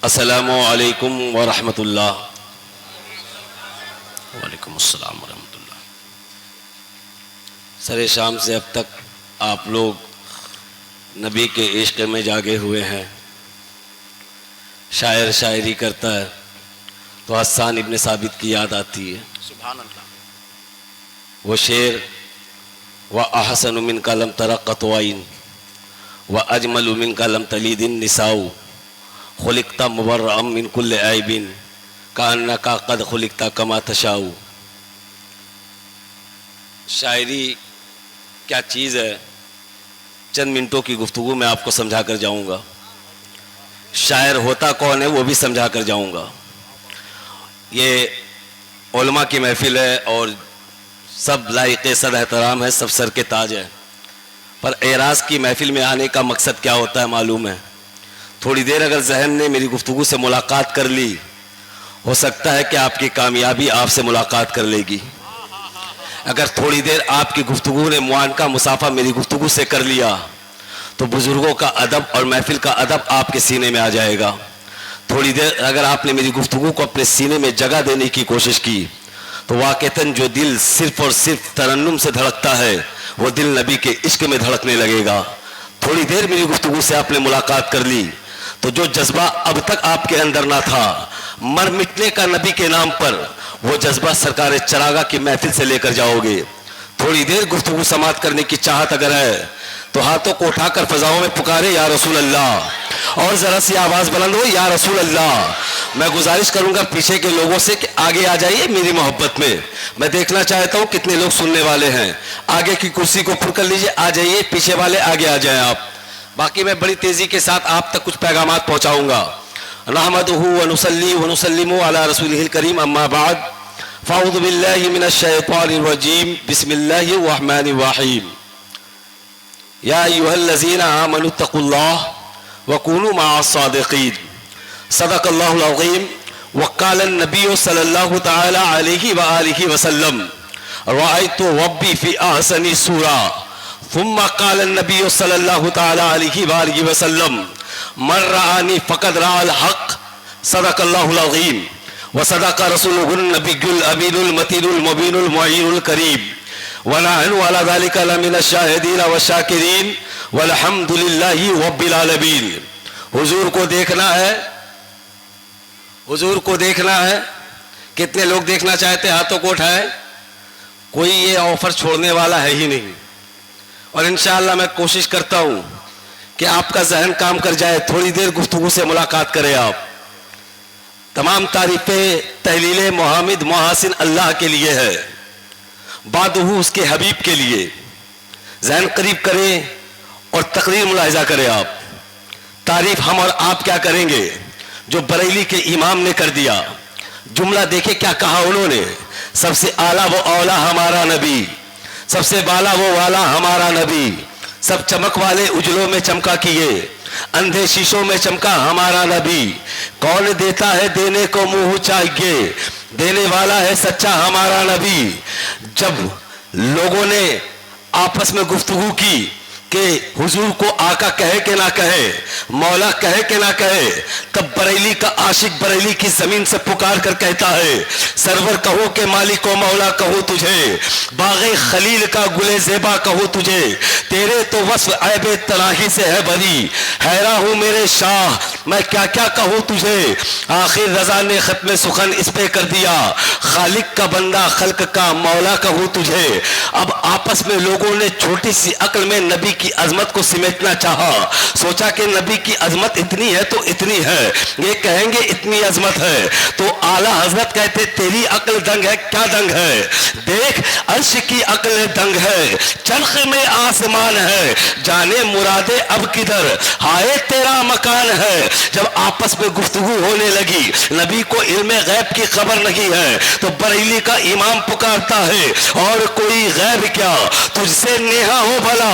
السلام علیکم ورحمۃ اللہ۔ وعلیکم السلام ورحمۃ اللہ۔ سر شام سے اب تک آپ لوگ نبی کے عشق میں جاگے ہوئے ہیں۔ شاعر شاعری کرتا ہے تو حسان ابن ثابت کی یاد آتی ہے۔ سبحان اللہ۔ وہ شعر وَأَحْسَنُ مِنْكَ لَمْ تَرَ قَطُّ عَيْنٌ وَأَجْمَلُ مِنْكَ لَمْ تَلِدِ النِّسَاءُ خُلِقْتَ مُبَرَّأً مِنْ كُلِّ عَيْبٍ كَأَنَّكَ قَدْ خُلِقْتَ كَمَا تَشَاءُ۔ شاعری کیا چیز ہے، چند منٹوں کی گفتگو میں آپ کو سمجھا کر جاؤں گا۔ شاعر ہوتا کون ہے وہ بھی سمجھا کر جاؤں گا۔ یہ علماء کی محفل ہے اور سب لائق صد احترام ہے، سب سر کے تاج ہے، پر اعراض کی محفل میں آنے کا مقصد کیا ہوتا ہے معلوم ہے؟ تھوڑی دیر اگر ذہن نے میری گفتگو سے ملاقات کر لی، ہو سکتا ہے کہ آپ کی کامیابی آپ سے ملاقات کر لے گی۔ اگر تھوڑی دیر آپ کی گفتگو نے معانقہ مسافہ میری گفتگو سے کر لیا تو بزرگوں کا ادب اور محفل کا ادب آپ کے سینے میں آ جائے گا۔ تھوڑی دیر اگر آپ نے میری گفتگو کو اپنے سینے میں جگہ دینے کی کوشش کی تو واقعتاً جو دل صرف اور صرف ترنم سے دھڑکتا ہے وہ دل نبی کے عشق میں دھڑکنے لگے گا۔ تھوڑی دیر میری گفتگو سے آپ نے ملاقات کر لی تو جو جذبہ اب تک آپ کے اندر نہ تھا مر مٹنے کا نبی کے نام پر، وہ جذبہ سرکار چراغا کی محفل سے لے کر جاؤ گے۔ تھوڑی دیر گفتگو سماعت کرنے کی چاہت اگر ہے تو ہاتھوں کو اٹھا کر فضاؤں میں پکارے یا رسول اللہ، اور ذرا سی آواز بلند ہو یا رسول اللہ۔ میں گزارش کروں گا پیچھے کے لوگوں سے کہ آگے آ جائیے میری محبت میں، میں دیکھنا چاہتا ہوں کتنے لوگ سننے والے ہیں۔ آگے کی کرسی کو پر کر لیجئے، آ جائیے، پیچھے والے آگے آ جائیں آپ۔ باقی میں بڑی تیزی کے ساتھ آپ تک کچھ پیغامات پہنچاؤں گا۔ نحمدہ ونصلی ونسلم علی رسولہ الکریم، اما بعد، فاعوذ باللہ من الشیطان الرجیم، بسم اللہ الرحمن الرحیم۔ یا ایھا الذین آمنوا اتقوا اللہ وکونوا مع الصادقین۔ صدق اللہ العظیم۔ وقال النبی صلی اللہ تعالی علیہ وآلہ وسلم رأیت ربی فی احسن صورہ۔ ثم قال النبی صلی اللہ تعالی علیہ وآلہ وسلم من رآنی فقد رأى الحق۔ صدق اللہ العظیم وصدق رسولہ النبی الامین المتین المبین المعین الکریم، ونحن على ذلك لمن الشاہدین والشاکرین والحمد للہ رب العالمین۔ حضور کو دیکھنا ہے، حضور کو دیکھنا ہے۔ کتنے لوگ دیکھنا چاہتے ہیں؟ ہاتھوں کو اٹھائیں۔ کوئی یہ آفر چھوڑنے والا ہے ہی نہیں، اور انشاءاللہ میں کوشش کرتا ہوں کہ آپ کا ذہن کام کر جائے۔ تھوڑی دیر گفتگو سے ملاقات کریں آپ۔ تمام تعریفیں تحلیل محامد محاسن اللہ کے لیے ہے، بعدہ اس کے حبیب کے لیے۔ ذہن قریب کریں اور تقریر ملاحظہ کریں آپ۔ تعریف ہم اور آپ کیا کریں گے جو بریلی کے امام نے کر دیا؟ جملہ دیکھیں کیا کہا انہوں نے، سب سے اعلیٰ وہ اولا ہمارا نبی، سب سے بالا وہ والا ہمارا نبی، سب چمک والے اجلوں میں چمکا کیے، اندھے شیشوں میں چمکا ہمارا نبی۔ کون دیتا ہے دینے کو منہ چاہیے، دینے والا ہے سچا ہمارا نبی۔ جب لوگوں نے آپس میں گفتگو کی کہ حضور کو آقا کہے کہ نہ کہے، مولا کہے کہ نہ کہے، تب بریلی کا عاشق بریلی کی زمین سے پکار کر کہتا ہے سرور کہو کہ مالک و مولا کہو تجھے، باغ خلیل کا گل زیبا کہو تجھے، تیرے تو وصف عیب تناہی سے ہے بری، حیران ہوں میرے شاہ میں کیا کیا کہوں تجھے۔ آخر رضا نے ختم سخن اس پہ کر دیا، خالق کا بندہ خلق کا مولا کہوں تجھے۔ اب آپس میں لوگوں نے چھوٹی سی عقل میں نبی کی عظمت کو سمیٹنا چاہا، سوچا کہ نبی کی عظمت اتنی ہے تو اتنی ہے، یہ کہیں گے اتنی عظمت ہے تو اعلیٰ حضرت کہتے تیری عقل دنگ ہے، کیا دنگ ہے؟ دیکھ عرش کی عقل دنگ ہے، چرخ میں آسمان ہے، جانے مرادے اب کدھر ہائے تیرا مکان ہے۔ جب آپس میں گفتگو ہونے لگی، نبی کو علم غیب کی خبر نہیں ہے تو بریلی کا امام پکارتا ہے اور کوئی غیب کیا تجھ سے نیہا ہو بھلا،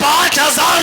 5000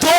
2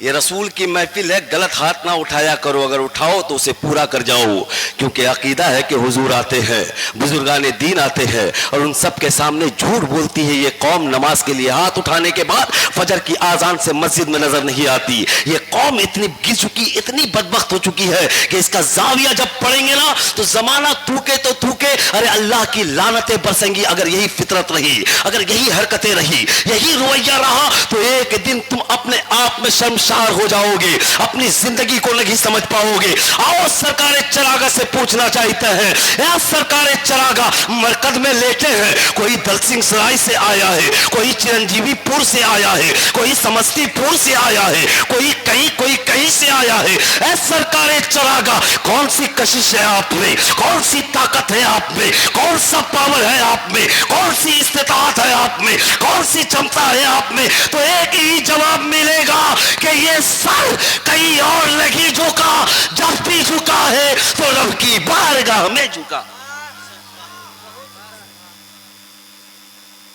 یہ رسول کی محفل ہے, غلط ہاتھ نہ اٹھایا کرو, اگر اٹھاؤ تو اسے پورا کر جاؤ, کیونکہ عقیدہ ہے کہ حضور آتے ہیں, بزرگان دین آتے ہیں, اور ان سب کے سامنے جھوٹ بولتی ہے یہ قوم. نماز کے لیے ہاتھ اٹھانے کے بعد فجر کی آذان سے مسجد میں نظر نہیں آتی. یہ قوم اتنی گر چکی, اتنی بدبخت ہو چکی ہے کہ اس کا زاویہ جب پڑھیں گے نا تو زمانہ تھوکے تو تھوکے, ارے اللہ کی لعنتیں برسیں گی. اگر یہی فطرت رہی, اگر یہی حرکتیں رہی, یہی رویہ رہا, تو ایک دن تم اپنے آپ میں شرمسار ہو جاؤ گے, اپنی زندگی کو نہیں سمجھ پاؤ گے. آؤ سرکار چراغا سے پوچھنا چاہتے ہیں, اے سرکار چراغا, مرکز میں لیٹے ہیں, کوئی دل سنگھ سرائے سے آیا ہے, کوئی چرنجیوی پور سے آیا ہے, کوئی سمستی پور سے آیا ہے, کوئی کہیں سے آیا ہے. اے سرکار چراغا, کون سی کشش ہے آپ میں, کون سی طاقت ہے آپ میں, کون سا پاور ہے آپ میں, کون سی استطاعت ہے آپ میں, کون سی چمتا ہے آپ میں؟ تو ایک ہی جواب ملے گا کہ یہ سر کہیں اور نہیں جھکا, جب بھی جھکا ہے تو رب کی بارگاہ میں جھکا.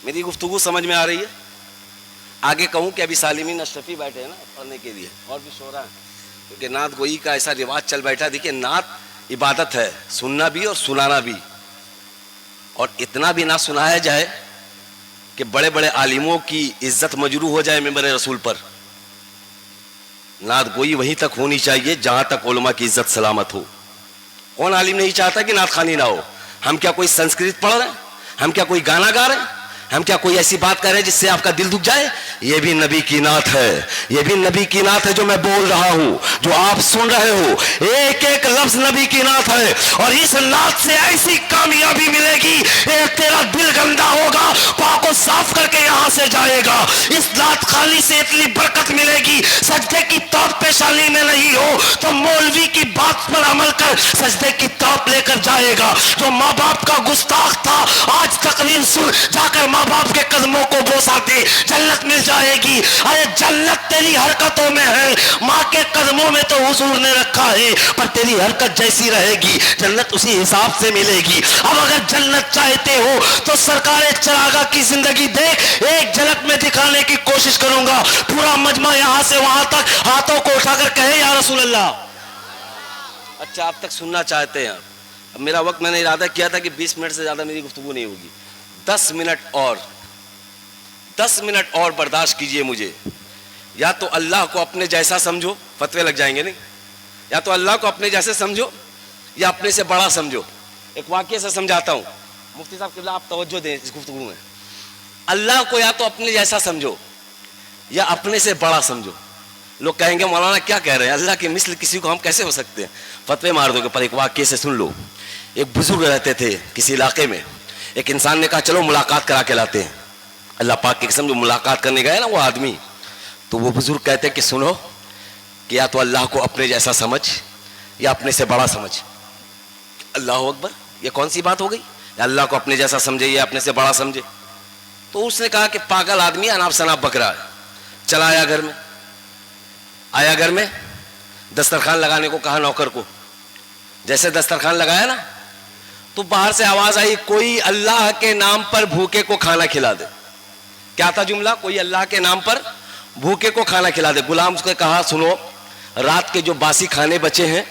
میری گفتگو سمجھ میں آ رہی ہے؟ آگے کہوں کہ ابھی سالمین اشرفی بیٹھے ہیں نا پڑھنے کے لیے, اور بھی شعراء ہیں, کیونکہ نعت گوئی کا ایسا رواج چل بیٹھا. دیکھیے نعت عبادت ہے, سننا بھی اور سنانا بھی, اور اتنا بھی نہ سنایا جائے کہ بڑے بڑے عالموں کی عزت مجروح ہو جائے ممبر رسول پر. نعت گوئی وہیں تک ہونی چاہیے جہاں تک علماء کی عزت سلامت ہو. کون عالم نہیں چاہتا کہ نعت خوانی نہ ہو؟ ہم کیا کوئی سنسکرت پڑھ رہے ہیں؟ ہم کیا کوئی گانا گا رہے ہیں؟ ہم کیا کوئی ایسی بات کر رہے ہیں جس سے آپ کا دل دکھ جائے؟ یہ بھی نبی کی نعت ہے, یہ بھی نبی کی نعت ہے جو میں بول رہا ہوں, جو آپ سن رہے ہو. ایک ایک لفظ نبی کی نعت ہے, اور اس نعت سے ایسی کامیابی ملے گی, ایک تیرا دل گندا ہوگا, پاک کو صاف کر کے یہاں سے جائے گا. اس نعت خالی سے اتنی برکت ملے گی, سجدے کی توپ پیشانی میں نہیں ہو تو مولوی کی بات پر عمل کر سجدے کی توپ لے کر جائے گا. جو ماں باپ کا گستاخ تھا, آج تقریر سن, جا کر ماں باپ کے قدموں کو بوسا دے, جنت مل جائے گی. ارے جنت تیری حرکتوں میں ہے, ماں کے قدموں میں تو حضور نے رکھا ہے, پر تیری حرکت جیسی رہے گی جنت اسی حساب سے ملے گی. اب اگر جنت چاہتے ہو تو سرکار چراغا کی زندگی دیکھ, ایک جھلک میں دکھانے کی کوشش کروں گا. پورا مجمع یہاں سے وہاں تک ہاتھوں کو اٹھا کر کہے یا رسول اللہ. اچھا آپ تک سننا چاہتے ہیں. اب میرا وقت میں نے ارادہ کیا تھا کہ 20 منٹ سے زیادہ میری گفتگو نہیں ہوگی. 10 منٹ اور برداشت کیجئے مجھے. یا تو اللہ کو اپنے جیسا سمجھو, فتوے لگ جائیں گے نہیں, یا تو اللہ کو اپنے جیسے سمجھو یا اپنے سے بڑا سمجھو. ایک واقعے سے سمجھاتا ہوں. مفتی صاحب قبلہ آپ توجہ دیں اس گفتگو میں. اللہ کو یا تو اپنے جیسا سمجھو یا اپنے سے بڑا سمجھو. لوگ کہیں گے مولانا کیا کہہ رہے ہیں, اللہ کی مثل کسی کو ہم کیسے ہو سکتے ہیں؟ فتوے مار دو گے. پر ایک واقعے سے سن لو. ایک بزرگ رہتے تھے کسی علاقے میں. ایک انسان نے کہا چلو ملاقات کرا کے لاتے ہیں. اللہ پاک کی قسم جو ملاقات کرنے گئے نا وہ آدمی, تو وہ بزرگ کہتے کہ سنو, کہ یا تو اللہ کو اپنے جیسا سمجھ یا اپنے سے بڑا سمجھ. اللہ اکبر, یہ کون سی بات ہو گئی؟ یا اللہ کو اپنے جیسا سمجھے یا اپنے سے بڑا سمجھے. تو اس نے کہا کہ پاگل آدمی اناپ شناپ بک رہا ہے. چلا آیا گھر میں. آیا گھر میں, دسترخوان لگانے کو کہا نوکر کو. جیسے دسترخوان لگایا نا تو باہر سے آواز آئی, کوئی اللہ کے نام پر بھوکے کو کھانا کھلا دے. کیا تھا جملہ؟ کوئی اللہ کے نام پر بھوکے کو کھانا کھلا دے. غلام اس نے کہا سنو, رات کے جو باسی کھانے بچے ہیں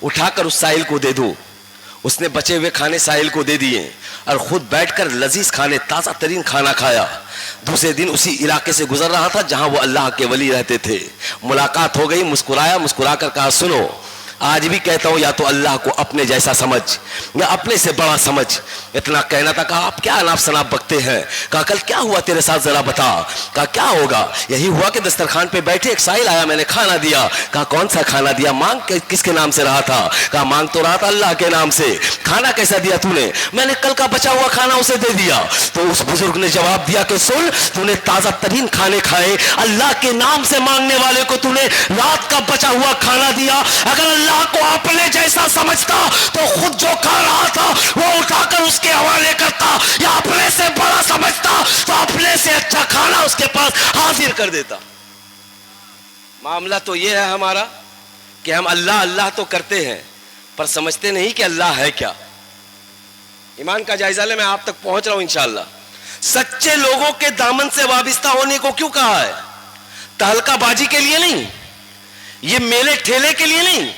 اٹھا کر اس سائل کو دے دو. اس نے بچے ہوئے کھانے سائل کو دے دیے اور خود بیٹھ کر لذیذ کھانے, تازہ ترین کھانا کھایا. دوسرے دن اسی علاقے سے گزر رہا تھا جہاں وہ اللہ کے ولی رہتے تھے. ملاقات ہو گئی, مسکرایا, مسکرا کر کہا سنو, آج بھی کہتا ہوں یا تو اللہ کو اپنے جیسا سمجھ یا اپنے سے بڑا سمجھ. اتنا کہنا تھا. کہا آپ کیا اناپ شناپ بکتے ہیں؟ کہا کل کیا ہوا تیرے ساتھ ذرا بتا. کہا کیا ہوگا؟ یہی ہوا کہ دسترخوان پہ بیٹھے ایک سائل آیا, میں نے کھانا دیا. کہا کون سا کھانا دیا؟ مانگ کس کے نام سے رہا تھا؟ کہا مانگ تو رہا تھا اللہ کے نام سے. کھانا کیسا دیا تو نے؟ میں نے کل کا بچا ہوا کھانا اسے دے دیا. تو اس بزرگ نے جواب دیا کہ سن, تو نے تازہ ترین کھانے کھائے, اللہ کے نام سے مانگنے والے کو تو نے رات کا بچا ہوا کھانا دیا. اگر اللہ کو اپنے جیسا سمجھتا تو خود جو کھا رہا تھا وہ اٹھا کر اس کے حوالے کرتا, یا اپنے سے بڑا سمجھتا تو اپنے سے اچھا کھانا اس کے پاس حاضر کر دیتا. معاملہ تو یہ ہے ہمارا کہ ہم اللہ اللہ تو کرتے ہیں پر سمجھتے نہیں کہ اللہ ہے کیا. ایمان کا جائزہ لے, میں آپ تک پہنچ رہا ہوں انشاءاللہ. سچے لوگوں کے دامن سے وابستہ ہونے کو کیوں کہا ہے؟ تہلکہ بازی کے لیے نہیں, یہ میلے ٹھیلے کے لیے نہیں.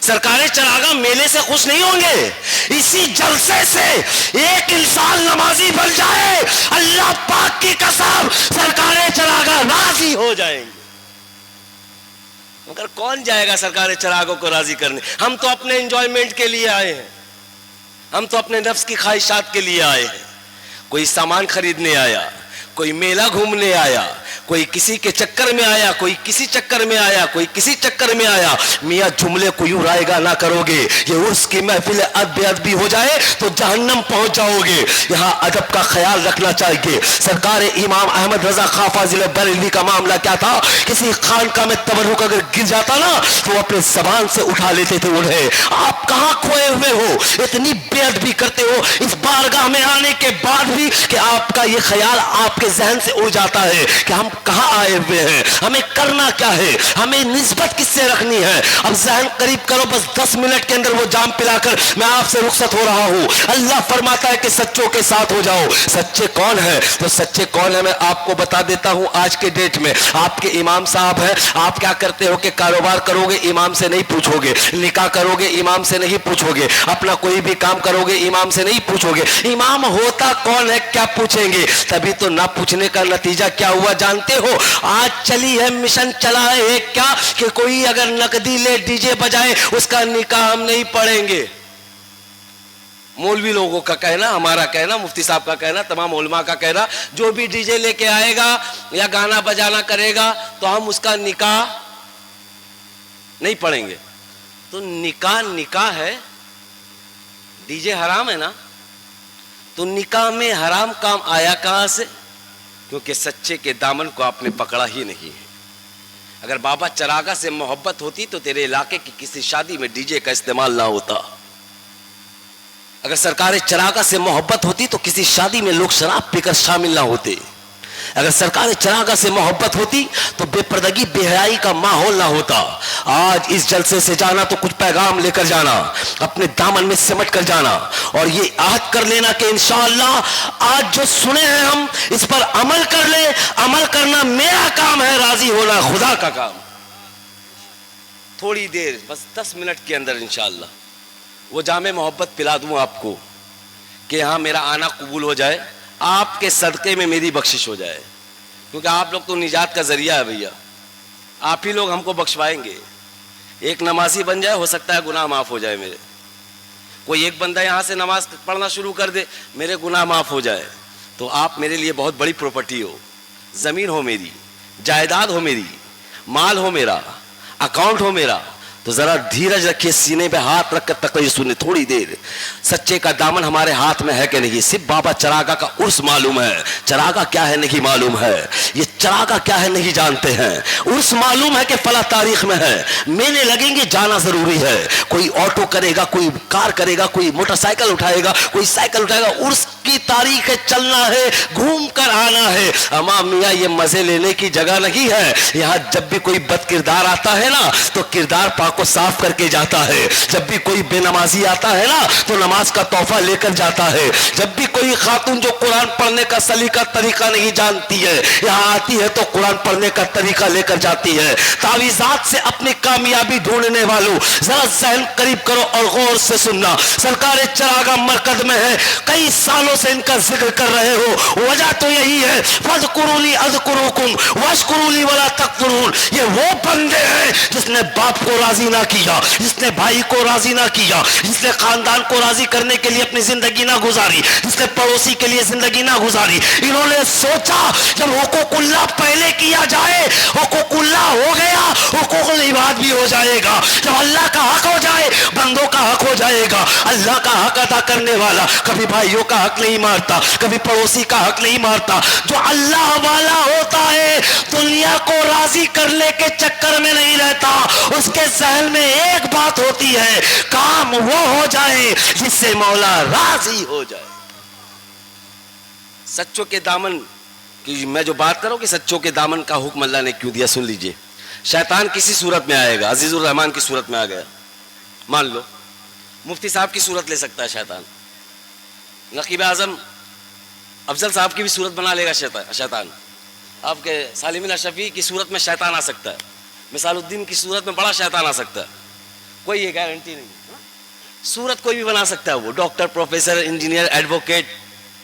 سرکار چراغاں میلے سے خوش نہیں ہوں گے. اسی جلسے سے ایک انسان نمازی بن جائے, اللہ پاک کی قسم سرکار چراغاں راضی ہو جائیں گے. مگر کون جائے گا سرکار چراغوں کو راضی کرنے؟ ہم تو اپنے انجوائمنٹ کے لیے آئے ہیں, ہم تو اپنے نفس کی خواہشات کے لیے آئے ہیں. کوئی سامان خریدنے آیا, کوئی میلہ گھومنے آیا, کوئی کسی کے چکر میں آیا, کوئی کسی چکر میں آیا, کوئی کسی چکر میں آیا. میاں جملے کو یوں رائے گا نہ کرو گے, یہ عرس کی محفل بے ادبی ہو جائے تو جہنم پہنچ جاؤ گے. یہاں ادب کا خیال رکھنا چاہیے. سرکار امام احمد رضا خان فاضل بریلوی کا معاملہ کیا تھا؟ کسی خانقاہ میں تبرک اگر گر جاتا نا تو وہ اپنے زبان سے اٹھا لیتے تھے انہیں. آپ کہاں کھوئے ہوئے ہو؟ اتنی بے ادبی کرتے ہو اس بارگاہ میں آنے کے بعد بھی کہ آپ کا یہ خیال آپ کے ذہن سے اڑ جاتا ہے کہ ہم کہاں آئے ہوئے ہیں, ہمیں کرنا کیا ہے, ہمیں نسبت کس سے رکھنی ہے. اب ذہن قریب کرو, بس 10 منٹ کے اندر وہ جام پلا کر میں آپ سے رخصت ہو رہا ہوں. اللہ فرماتا ہے کہ سچوں کے ساتھ ہو جاؤ. سچے کون ہیں؟ تو سچے کون ہیں میں آپ کو بتا دیتا ہوں. آج کے ڈیٹ میں آپ کے امام صاحب ہیں, آپ کیا کرتے ہو کہ کاروبار کرو گے امام سے نہیں پوچھو گے, نکاح کرو گے امام سے نہیں پوچھو گے, اپنا کوئی بھی کام کرو گے امام سے نہیں پوچھو گے. امام ہوتا کون ہے کیا پوچھیں گے؟ تبھی تو نہ پوچھنے کا نتیجہ کیا ہوا جانتے ہو؟ آج چلی ہے مشن چلا ہے ایک کیا کہ کوئی اگر نقدی لے ڈی جے بجائے اس کا نکاح ہم نہیں پڑھیں گے. مولوی لوگوں کا کہنا, ہمارا کہنا, مفتی صاحب کا کہنا, تمام علماء کا کہنا, جو بھی ڈی جے لے کے آئے گا یا گانا بجانا کرے گا تو ہم اس کا نکاح نہیں پڑھیں گے. تو نکاح نکاح ہے, ڈی جے حرام ہے نا, تو نکاح میں حرام کام آیا کہاں سے؟ کیونکہ سچے کے دامن کو آپ نے پکڑا ہی نہیں ہے. اگر بابا چراغا سے محبت ہوتی تو تیرے علاقے کی کسی شادی میں ڈی جے کا استعمال نہ ہوتا. اگر سرکار چراغا سے محبت ہوتی تو کسی شادی میں لوگ شراب پی کر شامل نہ ہوتے. اگر سرکار چراغا سے محبت ہوتی تو بے پردگی بے حیائی کا ماحول نہ ہوتا. آج اس جلسے سے جانا تو کچھ پیغام لے کر جانا, اپنے دامن میں سمٹ کر جانا, اور یہ عہد کر لینا کہ انشاءاللہ آج جو سنے ہیں ہم اس پر عمل کر لیں. عمل کرنا میرا کام ہے, راضی ہونا خدا کا کام. تھوڑی دیر, بس 10 منٹ کے اندر انشاءاللہ وہ جامع محبت پلا دوں آپ کو کہ ہاں میرا آنا قبول ہو جائے, آپ کے صدقے میں میری بخشش ہو جائے. کیونکہ آپ لوگ تو نجات کا ذریعہ ہے بھیا, آپ ہی لوگ ہم کو بخشوائیں گے. ایک نمازی بن جائے, ہو سکتا ہے گناہ معاف ہو جائے میرے. کوئی ایک بندہ یہاں سے نماز پڑھنا شروع کر دے, میرے گناہ معاف ہو جائے. تو آپ میرے لیے بہت بڑی پراپرٹی ہو, زمین ہو میری, جائیداد ہو میری, مال ہو میرا, اکاؤنٹ ہو میرا. تو ذرا دھیرج رکھیے, سینے پہ ہاتھ رکھ کر تقریر سنیں تھوڑی دیر. سچے کا دامن ہمارے ہاتھ میں ہے کہ نہیں؟ صرف بابا چراغا کا عرس معلوم ہے, چراغا کیا ہے نہیں معلوم ہے, یہ چراغا کیا ہے نہیں جانتے ہیں. عرس معلوم ہے کہ فلاں تاریخ میں ہے, میلے لگیں گے, جانا ضروری ہے. کوئی آٹو کرے گا, کوئی کار کرے گا, کوئی موٹر سائیکل اٹھائے گا, کوئی سائیکل اٹھائے گا. عرس کی تاریخ ہے, چلنا ہے, گھوم کر آنا ہے. امام میاں یہ مزے لینے کی جگہ نہیں ہے. یہاں جب بھی کوئی بد کردار آتا ہے نا تو کردار پاک کو صاف کر کے جاتا ہے. جب بھی کوئی بے نمازی آتا ہے نا تو نماز کا تحفہ لے کر جاتا ہے. جب بھی کوئی خاتون جو قرآن پڑھنے کا سلیقہ طریقہ نہیں جانتی ہے یہاں آتی ہے تو قرآن پڑھنے کا طریقہ لے کر جاتی ہے. تعویذات سے اپنی کامیابی ڈھونڈنے والوں ذرا ذہن قریب کرو اور غور سے سننا. سرکار چراغا مرکز میں ہے, کئی سالوں سے ان کا ذکر کر رہے ہو, وجہ تو یہی ہے فاذکرونی اذکرکم واشکروا لی ولا تکفرون. یہ وہ بندے ہیں جس نے باپ کو راضی نہ کیا, جس نے بھائی کو راضی نہ کیا, جس نے خاندان کو راضی کرنے کے لیے اپنی زندگی نہ گزاری, جس نے پڑوسی کے لیے زندگی نہ گزاری. انہوں نے سوچا جب حقوق اللہ پہلے کیا جائے, حقوق اللہ ہو گیا, حقوق العباد بھی ہو جائے گا. جب اللہ کا حق ہو جائے بندوں کا حق ہو جائے گا. اللہ کا حق ادا کرنے والا کبھی بھائیوں کا حق نہیں مارتا, کبھی پڑوسی کا حق نہیں مارتا. جو اللہ والا ہوتا ہے دنیا کو راضی کرنے کے چکر میں نہیں رہتا. اس کے ذہن میں ایک بات ہوتی ہے, کام وہ ہو جائے جس سے مولا راضی ہو جائے. سچوں کے دامن کی میں جو بات کروں کہ سچوں کے دامن کا حکم اللہ نے کیوں دیا, سن لیجئے. شیطان کسی صورت میں آئے گا, عزیز الرحمان کی صورت میں آ گیا, مان لو مفتی صاحب کی صورت لے سکتا ہے شیطان, نقیب اعظم افضل صاحب کی بھی صورت بنا لے گا شیطان, آپ کے سالمین اشرفی کی صورت میں شیطان آ سکتا ہے. مثال الدین کی صورت میں بڑا شیطان آ سکتا ہے, کوئی یہ گارنٹی نہیں. صورت کوئی بھی بنا سکتا ہے, وہ ڈاکٹر, پروفیسر, انجینئر, ایڈوکیٹ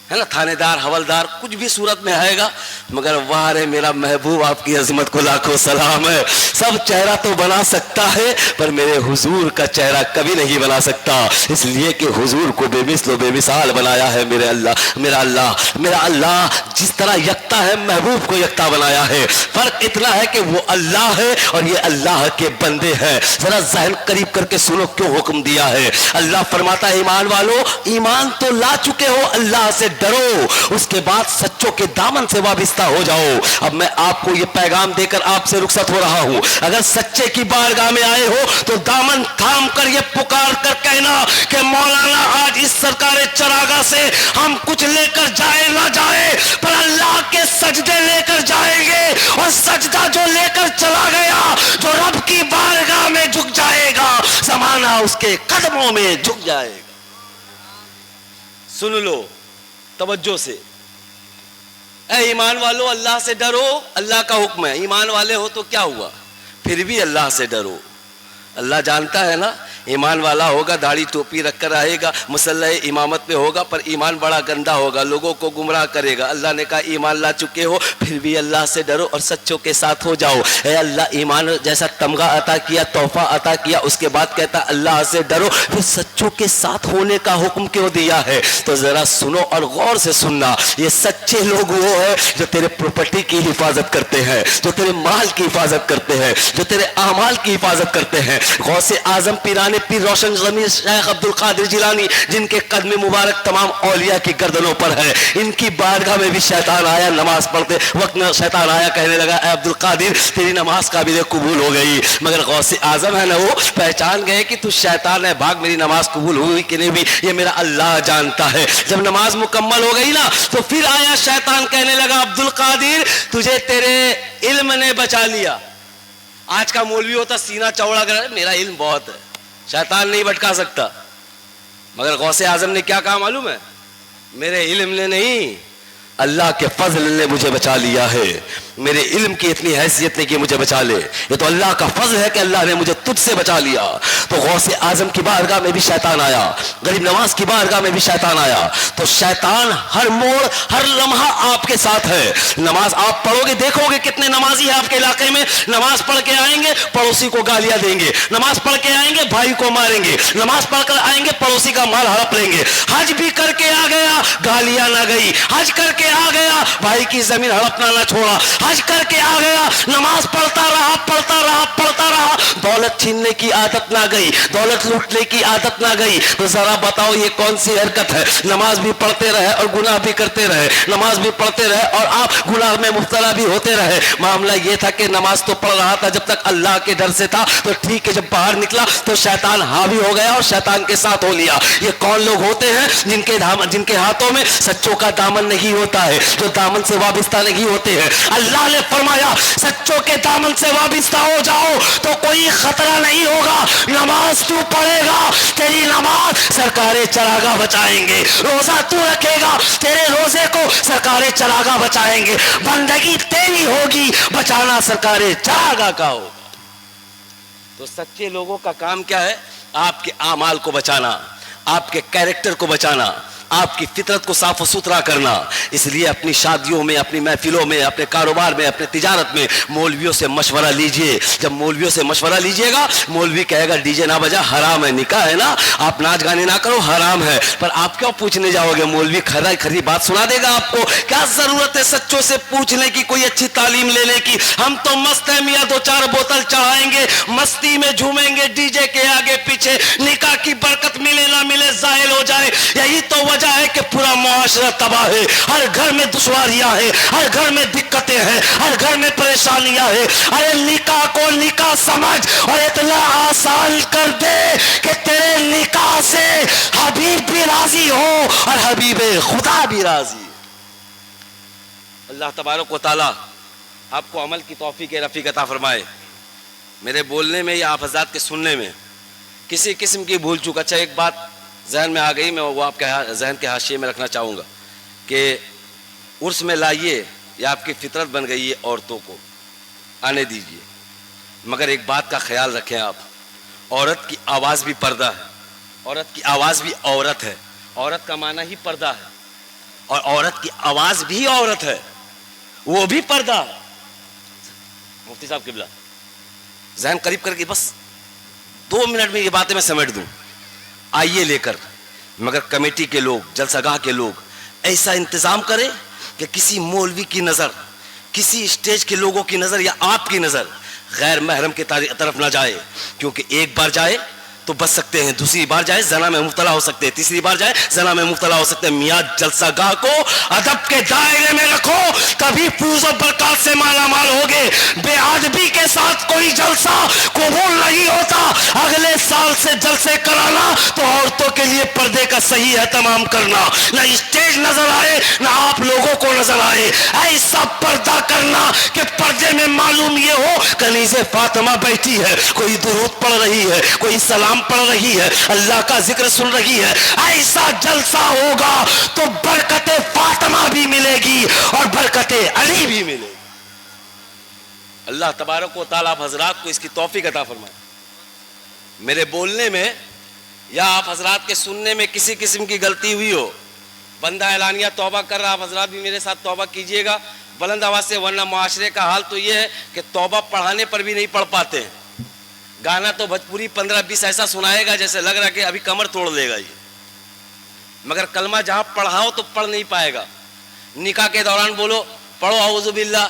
ہے نا, تھانے دار, حوالدار, کچھ بھی صورت میں آئے گا. مگر واہ رے میرا محبوب, آپ کی عظمت کو لاکھوں سلام ہے. سب چہرہ تو بنا سکتا ہے پر میرے حضور کا چہرہ کبھی نہیں بنا سکتا, اس لیے کہ حضور کو بے مثل و بے مثال بنایا ہے میرے اللہ. میرا اللہ جس طرح یکتا ہے محبوب کو یکتا بنایا ہے. فرق اتنا ہے کہ وہ اللہ ہے اور یہ اللہ کے بندے ہیں. ذرا ذہن قریب کر کے سنو کیوں حکم دیا ہے. اللہ فرماتا ہے ایمان والو, ایمان تو لا چکے ہو, اللہ سے ڈرو, اس کے بعد سچوں کے دامن سے وابستہ ہو جاؤ. اب میں آپ کو یہ پیغام دے کر آپ سے رخصت ہو رہا ہوں. اگر سچے کی بارگاہ میں آئے ہو تو دامن تھام کر یہ پکار کر کہنا کہ مولانا آج اس سرکار چراغاں سے ہم کچھ لے کر جائے نہ جائے پر اللہ کے سجدے لے کر جائیں گے, اور سجدہ جو لے کر چلا گیا جو رب کی بارگاہ میں جھک جائے گا زمانہ اس کے قدموں میں جھک جائے گا. سن لو توجہ سے, اے ایمان والو اللہ سے ڈرو, اللہ کا حکم ہے. ایمان والے ہو تو کیا ہوا, پھر بھی اللہ سے ڈرو. اللہ جانتا ہے نا, ایمان والا ہوگا, داڑھی ٹوپی رکھ کر آئے گا, مسلح امامت پہ ہوگا, پر ایمان بڑا گندا ہوگا, لوگوں کو گمراہ کرے گا. اللہ نے کہا ایمان لا چکے ہو پھر بھی اللہ سے ڈرو اور سچوں کے ساتھ ہو جاؤ. اے اللہ ایمان جیسا تمغہ عطا کیا, تحفہ عطا کیا, اس کے بعد کہتا اللہ سے ڈرو, پھر سچوں کے ساتھ ہونے کا حکم کیوں دیا ہے. تو ذرا سنو اور غور سے سننا. یہ سچے لوگ وہ ہیں جو تیرے پراپرٹی کی حفاظت کرتے ہیں, جو تیرے مال کی حفاظت کرتے ہیں, جو تیرے اعمال کی حفاظت کرتے ہیں. غوث اعظم پیران پیر روشن ضمیر شیخ عبد القادر جیلانی, جن کے قدم مبارک تمام اولیاء کی گردنوں پر ہے, ان کی بارگاہ میں بھی شیطان آیا. نماز پڑھتے وقت میں شیطان آیا, کہنے لگا اے عبد القادر تیری نماز قابل قبول ہو گئی. مگر غوث اعظم ہے نا, وہ پہچان گئے کہ تو شیطان ہے, بھاگ, میری نماز قبول ہوئی کہ نہیں بھی یہ میرا اللہ جانتا ہے. جب نماز مکمل ہو گئی نا تو پھر آیا شیطان, کہنے لگا عبد القادر تجھے تیرے علم نے بچا لیا. آج کا مولوی ہوتا سینہ چوڑا کر میرا علم بہت ہے, شیطان نہیں بھٹکا سکتا. مگر غوث اعظم نے کیا کہا معلوم ہے, میرے علم نے نہیں, اللہ کے فضل نے مجھے بچا لیا ہے. میرے علم کی اتنی حیثیت نہیں کہ مجھے بچا لے, یہ تو اللہ کا فضل ہے کہ اللہ نے مجھے تجھ سے بچا لیا. تو غوث اعظم کی بارگاہ میں بھی شیطان آیا, غریب نواز کی بارگاہ میں بھی شیطان آیا. تو شیطان ہر موڑ ہر لمحہ آپ کے ساتھ ہے. نماز آپ پڑھو گے, دیکھو گے کتنے نمازی ہیں آپ کے علاقے میں, نماز پڑھ کے آئیں گے پڑوسی کو گالیاں دیں گے, نماز پڑھ کے آئیں گے بھائی کو ماریں گے, نماز پڑھ کر آئیں گے پڑوسی کا مال ہڑپ لیں گے. حج بھی کر کے آ گیا گالیاں نہ گئی, حج کر کے آ گیا بھائی کی زمین ہڑپنا نہ چھوڑا, حج کر کے آ گیا نماز پڑھتا رہا پڑھتا رہا پڑھتا رہا, دولت چھیننے کی عادت نہ گئی, دولت لوٹنے کی عادت نہ گئی. تو ذرا بتاؤ یہ کون سی حرکت ہے. نماز بھی پڑھتے رہے اور گناہ بھی کرتے رہے, نماز بھی پڑھتے رہے اور آپ گناہ میں مبتلا بھی ہوتے رہے. معاملہ یہ تھا کہ نماز تو پڑھ رہا تھا جب تک اللہ کے ڈر سے تھا, تو ٹھیک ہے, جب باہر نکلا تو شیطان حاوی ہو گیا اور شیطان کے ساتھ ہو لیا. یہ کون لوگ ہوتے ہیں جن کے ہاتھوں میں سچوں کا دامن نہیں ہوتا ہے, جو دامن سے وابستہ نہیں ہوتے ہیں. اللہ نے فرمایا سچوں کے دامن سے وابستہ ہو جاؤ تو کوئی خطرہ نہیں ہوگا. نماز تو پڑھے گا, تیری نماز سرکار چراغاں بچائیں گے. روزہ تو رکھے گا, تیرے روزے کو سرکار چراغاں بچائیں گے. بندگی تیری ہوگی, بچانا سرکار چراغاں کا ہوگا. تو سچے لوگوں کا کام کیا ہے, آپ کے اعمال کو بچانا, آپ کے کیریکٹر کو بچانا, آپ کی فطرت کو صاف و ستھرا کرنا. اس لیے اپنی شادیوں میں, اپنی محفلوں میں, اپنے کاروبار میں, اپنے تجارت میں مولویوں سے مشورہ لیجئے. جب مولویوں سے مشورہ لیجئے گا, مولوی کہے گا ڈی جے نہ بجا, حرام ہے, نکاح ہے نا, آپ ناچ گانے نہ کرو, حرام ہے. پر آپ کیوں پوچھنے جاؤ گے, مولوی کھری بات سنا دے گا آپ کو. کیا ضرورت ہے سچوں سے پوچھنے کی, کوئی اچھی تعلیم لینے کی. ہم تو مست ہیں میاں, 2-4 بوتل چڑھائیں گے, مستی میں جھومیں گے, ڈی جے کے آگے پیچھے, نکاح کی برکت ملے نہ ملے زائل ہو جائے. یہی تو وجہ ہے کہ پورا معاشرہ تباہ ہے. ہر گھر میں دشواریاں ہیں, ہر گھر میں دقتیں ہیں, ہر گھر میں پریشانیاں ہیں. ارے نکاح کو نکاح سمجھ اور اتنا آسان کر دے کہ تیرے نکاح سے حبیب بھی راضی ہو اور حبیب خدا بھی راضی. اللہ تبارک و تعالی آپ کو عمل کی توفیق رفیق عطا فرمائے. میرے بولنے میں یا آپ حضرات کے سننے میں کسی قسم کی بھول چوک. اچھا ایک بات ذہن میں آ گئی, میں وہ آپ کے ذہن کے حاشیے میں رکھنا چاہوں گا کہ عرس میں لائیے, یا آپ کی فطرت بن گئی ہے عورتوں کو آنے دیجیے. مگر ایک بات کا خیال رکھیں آپ، عورت کی آواز بھی پردہ ہے، عورت کی آواز بھی عورت ہے، عورت کا معنی ہی پردہ ہے، اور عورت کی آواز بھی عورت ہے، وہ بھی پردہ ہے۔ مفتی صاحب قبلہ ذہن قریب کر کے بس 2 منٹ میں یہ باتیں میں سمیٹ دوں، آئیے لے کر، مگر کمیٹی کے لوگ، جلسہ گاہ کے لوگ ایسا انتظام کرے کہ کسی مولوی کی نظر، کسی اسٹیج کے لوگوں کی نظر یا آپ کی نظر غیر محرم کی طرف نہ جائے، کیونکہ ایک بار جائے تو بچ سکتے ہیں، دوسری بار جائے زنا میں مبتلا ہو سکتے ہیں، تیسری بار جائے زنا میں مبتلا ہو سکتے ہیں۔ میاں جلسہ گاہ کو ادب کے دائرے میں رکھو، تبھی فیض و برکات سے مالا مال ہوگے۔ بے ادبی کے ساتھ کوئی جلسہ قبول نہیں ہوتا۔ اگلے سال سے جلسے کرانا تو عورتوں کے لیے پردے کا صحیح اہتمام کرنا، نہ اسٹیج نظر آئے نہ آپ لوگوں کو نظر آئے، ایسا پردہ کرنا کہ پردے میں معلوم یہ ہو کنیز فاطمہ بیٹھی ہے، کوئی درود پڑھ رہی ہے، کوئی سلام پڑھ رہی ہے، اللہ کا ذکر سن رہی ہے۔ ایسا جلسہ ہوگا تو برکت فاطمہ بھی ملے گی اور برکت علی بھی ملے گی۔ اللہ تبارک و تعالیٰ آپ حضرات کو اس کی توفیق عطا فرمائے۔ میرے بولنے میں یا آپ حضرات کے سننے میں کسی قسم کی غلطی ہوئی ہو، بندہ اعلانیہ توبہ کر رہا، آپ حضرات بھی میرے ساتھ توبہ کیجئے گا بلند آواز سے، ورنہ معاشرے کا حال تو یہ ہے کہ توبہ پڑھانے پر بھی نہیں پڑھ پاتے ہیں۔ گانا تو بھوجپوری 15-20 ایسا سنائے گا جیسے لگ رہا کہ ابھی کمر توڑ لے گا یہ، مگر کلمہ جہاں پڑھاؤ تو پڑھ نہیں پائے گا۔ نکاح کے دوران بولو پڑھو اعوذ باللہ،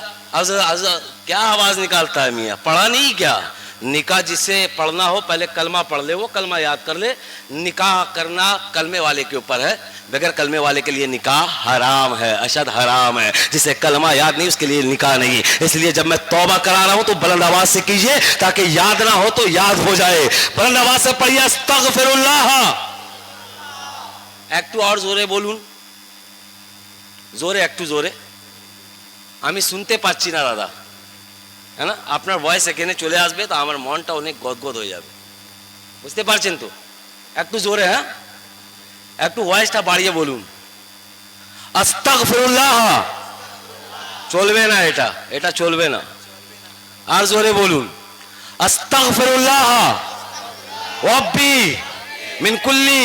کیا آواز نکالتا ہے میاں، پڑھا نہیں کیا؟ نکاح جسے پڑھنا ہو پہلے کلمہ پڑھ لے، وہ کلمہ یاد کر لے۔ نکاح کرنا کلمے والے کے اوپر ہے، بغیر کلمے والے کے لیے نکاح حرام ہے، اشد حرام ہے۔ جسے کلمہ یاد نہیں اس کے لیے نکاح نہیں۔ اس لیے جب میں توبہ کرا رہا ہوں تو بلند آواز سے کیجئے تاکہ یاد نہ ہو تو یاد ہو جائے۔ بلند آواز سے پڑھیے استغفر اللہ۔ একটু আর জোরে বলুন, জোরে, একটু জোরে। আমি শুনতে পাচ্ছি না দাদা, হ্যাঁ না? আপনার ভয়েস এখানে চলে আসবে তো আমার মনটা অনেক গদগদ হয়ে যাবে, বুঝতে পারছেন তো? একটু জোরে, হ্যাঁ, একটু ভয়েসটা বাড়িয়ে বলুন আস্তাগফিরুল্লাহ। চলবে না, এটা এটা চলবে না। আর জোরে বলুন আস্তাগফিরুল্লাহ রব্বি মিন কুল্লি